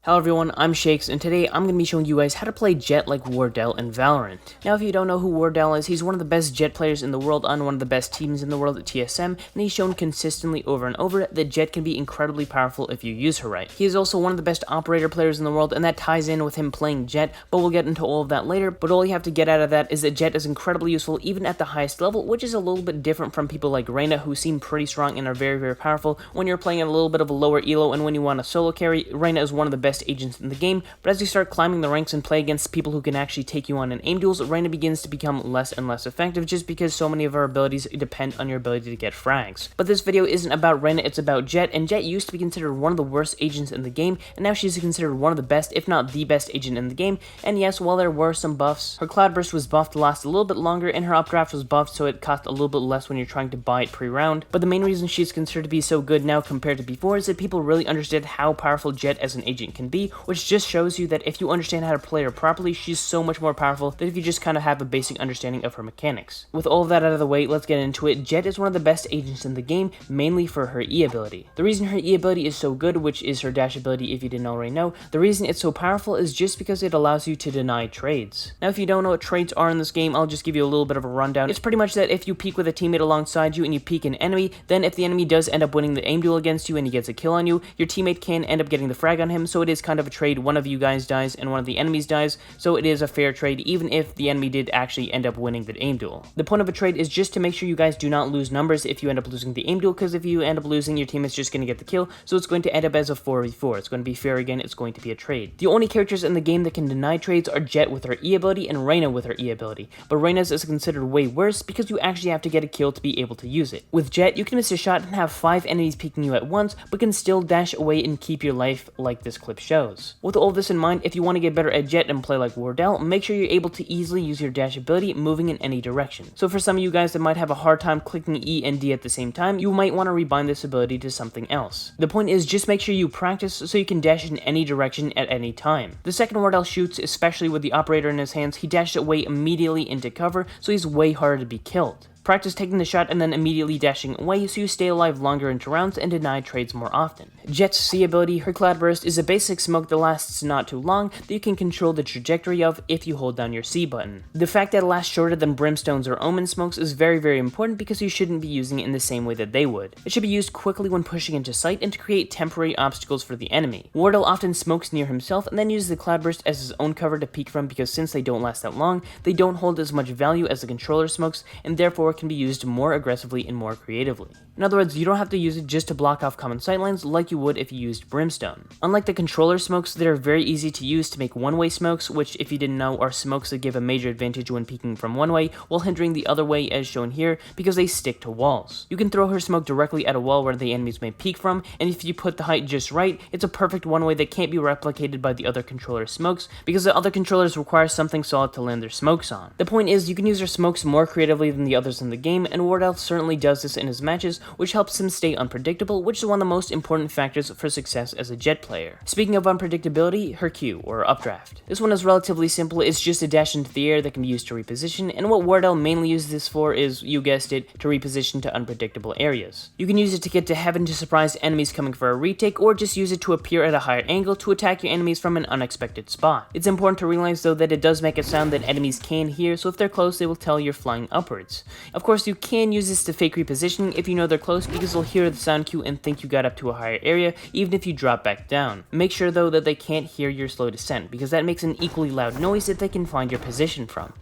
Hello everyone, I'm Shakes, and today I'm going to be showing you guys how to play Jett like Wardell in Valorant. Now if you don't know who Wardell is, he's one of the best Jett players in the world on one of the best teams in the world at TSM, and he's shown consistently over and over that Jett can be incredibly powerful if you use her right. He is also one of the best operator players in the world, and that ties in with him playing Jett, but we'll get into all of that later. But all you have to get out of that is that Jett is incredibly useful even at the highest level, which is a little bit different from people like Reyna, who seem pretty strong and are very, very powerful when you're playing at a little bit of a lower elo, and when you want a solo carry, Reyna is one of the best agents in the game. But as you start climbing the ranks and play against people who can actually take you on in aim duels, Reyna begins to become less and less effective just because so many of her abilities depend on your ability to get frags. But this video isn't about Reyna, it's about Jett, and Jett used to be considered one of the worst agents in the game, and now she's considered one of the best, if not the best agent in the game. And yes, while there were some buffs, her Cloud Burst was buffed to last a little bit longer, and her Updraft was buffed so it cost a little bit less when you're trying to buy it pre-round. But the main reason she's considered to be so good now compared to before is that people really understood how powerful Jett as an agent can be, which just shows you that if you understand how to play her properly, she's so much more powerful than if you just kind of have a basic understanding of her mechanics. With all of that out of the way, let's get into it. Jett is one of the best agents in the game, mainly for her E ability. The reason her E ability is so good, which is her dash ability if you didn't already know, the reason it's so powerful is just because it allows you to deny trades. Now if you don't know what trades are in this game, I'll just give you a little bit of a rundown. It's pretty much that if you peek with a teammate alongside you and you peek an enemy, then if the enemy does end up winning the aim duel against you and he gets a kill on you, your teammate can end up getting the frag on him, so it is kind of a trade. One of you guys dies and one of the enemies dies, so it is a fair trade even if the enemy did actually end up winning the aim duel. The point of a trade is just to make sure you guys do not lose numbers if you end up losing the aim duel, because if you end up losing, your team is just going to get the kill, so it's going to end up as a 4v4. It's going to be fair again, it's going to be a trade. The only characters in the game that can deny trades are Jett with her E ability and Reyna with her E ability, but Reyna's is considered way worse because you actually have to get a kill to be able to use it. With Jett, you can miss a shot and have 5 enemies peeking you at once, but can still dash away and keep your life like this clip shows. With all this in mind, if you want to get better at Jett and play like Wardell, make sure you're able to easily use your dash ability moving in any direction. So for some of you guys that might have a hard time clicking E and D at the same time, you might want to rebind this ability to something else. The point is just make sure you practice so you can dash in any direction at any time. The second Wardell shoots, especially with the operator in his hands, he dashes away immediately into cover, so he's way harder to be killed. Practice taking the shot and then immediately dashing away so you stay alive longer into rounds and deny trades more often. Jett's C ability, her Cloud Burst, is a basic smoke that lasts not too long that you can control the trajectory of if you hold down your C button. The fact that it lasts shorter than Brimstones or Omen smokes is very, very important because you shouldn't be using it in the same way that they would. It should be used quickly when pushing into sight and to create temporary obstacles for the enemy. Wardell often smokes near himself and then uses the Cloud Burst as his own cover to peek from, because since they don't last that long, they don't hold as much value as the controller smokes, and therefore can be used more aggressively and more creatively. In other words, you don't have to use it just to block off common sightlines like you would if you used Brimstone. Unlike the controller smokes, they are very easy to use to make one-way smokes, which if you didn't know are smokes that give a major advantage when peeking from one way while hindering the other way as shown here because they stick to walls. You can throw her smoke directly at a wall where the enemies may peek from, and if you put the height just right, it's a perfect one-way that can't be replicated by the other controller smokes because the other controllers require something solid to land their smokes on. The point is, you can use her smokes more creatively than the others in the game, and Wardell certainly does this in his matches, which helps him stay unpredictable, which is one of the most important factors for success as a Jett player. Speaking of unpredictability, her Q, or Updraft. This one is relatively simple. It's just a dash into the air that can be used to reposition, and what Wardell mainly uses this for is, you guessed it, to reposition to unpredictable areas. You can use it to get to heaven to surprise enemies coming for a retake, or just use it to appear at a higher angle to attack your enemies from an unexpected spot. It's important to realize though that it does make a sound that enemies can hear, so if they're close they will tell you're flying upwards. Of course, you can use this to fake repositioning if you know they're close, because they'll hear the sound cue and think you got up to a higher area even if you drop back down. Make sure though that they can't hear your slow descent, because that makes an equally loud noise that they can find your position from.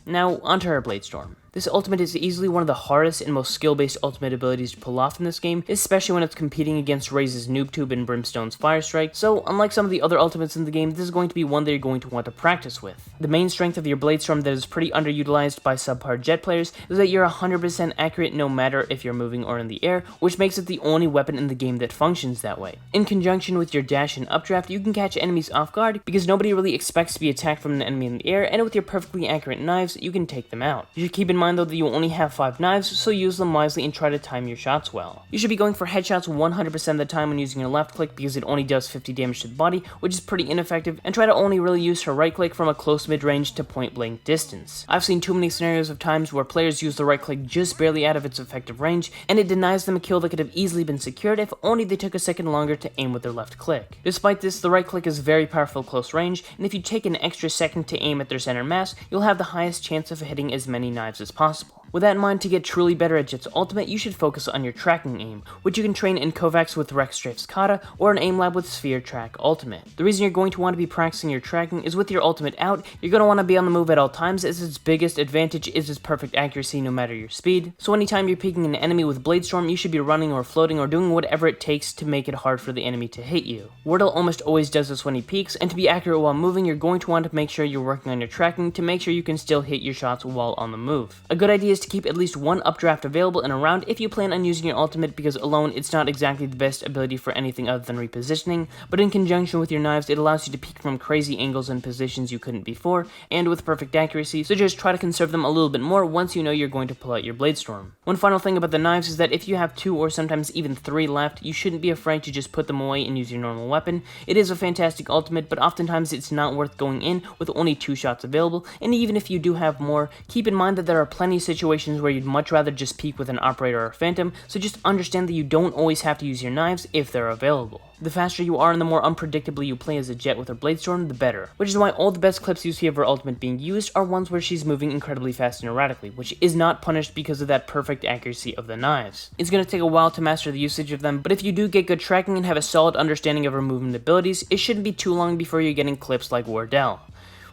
Now onto her Bladestorm. This ultimate is easily one of the hardest and most skill-based ultimate abilities to pull off in this game, especially when it's competing against Raze's Noob Tube and Brimstone's Fire Strike, so unlike some of the other ultimates in the game, this is going to be one that you're going to want to practice with. The main strength of your Bladestorm that is pretty underutilized by subpar Jett players is that you're 100% accurate no matter if you're moving or in the air, which makes it the only weapon in the game that functions that way. In conjunction with your dash and updraft, you can catch enemies off guard because nobody really expects to be attacked from an enemy in the air, and with your perfectly accurate knives, you can take them out. You should keep in mind mind though that you only have 5 knives, so use them wisely and try to time your shots well. You should be going for headshots 100% of the time when using your left click because it only does 50 damage to the body, which is pretty ineffective, and try to only really use her right click from a close mid-range to point blank distance. I've seen too many scenarios of times where players use the right click just barely out of its effective range, and it denies them a kill that could have easily been secured if only they took a second longer to aim with their left click. Despite this, the right click is very powerful close range, and if you take an extra second to aim at their center mass, you'll have the highest chance of hitting as many knives as possible. With that in mind, to get truly better at Jett's ultimate, you should focus on your tracking aim, which you can train in Kovacs with Rex Strafe's Kata or an aim lab with Sphere Track Ultimate. The reason you're going to want to be practicing your tracking is with your ultimate out, you're going to want to be on the move at all times, as its biggest advantage is its perfect accuracy no matter your speed. So anytime you're peeking an enemy with Bladestorm, you should be running or floating or doing whatever it takes to make it hard for the enemy to hit you. Wardell almost always does this when he peeks, and to be accurate while moving, you're going to want to make sure you're working on your tracking to make sure you can still hit your shots while on the move. A good idea is to keep at least one updraft available in a round if you plan on using your ultimate, because alone it's not exactly the best ability for anything other than repositioning, but in conjunction with your knives it allows you to peek from crazy angles and positions you couldn't before, and with perfect accuracy, so just try to conserve them a little bit more once you know you're going to pull out your Bladestorm. One final thing about the knives is that if you have 2 or sometimes even 3 left, you shouldn't be afraid to just put them away and use your normal weapon. It is a fantastic ultimate, but oftentimes it's not worth going in with only 2 shots available, and even if you do have more, keep in mind that there are plenty of situations where you'd much rather just peek with an operator or a phantom, so just understand that you don't always have to use your knives if they're available. The faster you are and the more unpredictably you play as a Jett with her Bladestorm, the better. Which is why all the best clips you see of her ultimate being used are ones where she's moving incredibly fast and erratically, which is not punished because of that perfect accuracy of the knives. It's going to take a while to master the usage of them, but if you do get good tracking and have a solid understanding of her movement abilities, it shouldn't be too long before you're getting clips like Wardell.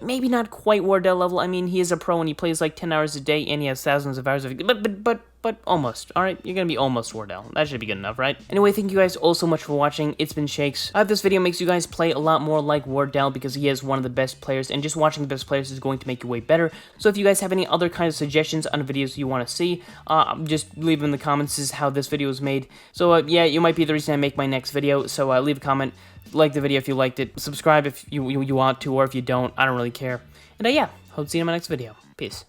Maybe not quite Wardell level. I mean, he is a pro and he plays like 10 hours a day and he has thousands of hours of but almost. Alright, you're gonna be almost Wardell. That should be good enough, right? Anyway, thank you guys all so much for watching. It's been Shakes. I hope this video makes you guys play a lot more like Wardell because he is one of the best players, and just watching the best players is going to make you way better. So if you guys have any other kind of suggestions on videos you want to see, just leave them in the comments. This is how this video was made. So yeah, you might be the reason I make my next video. So leave a comment, like the video if you liked it, subscribe if you want to, or if you don't, I don't really care. And yeah, hope to see you in my next video. Peace.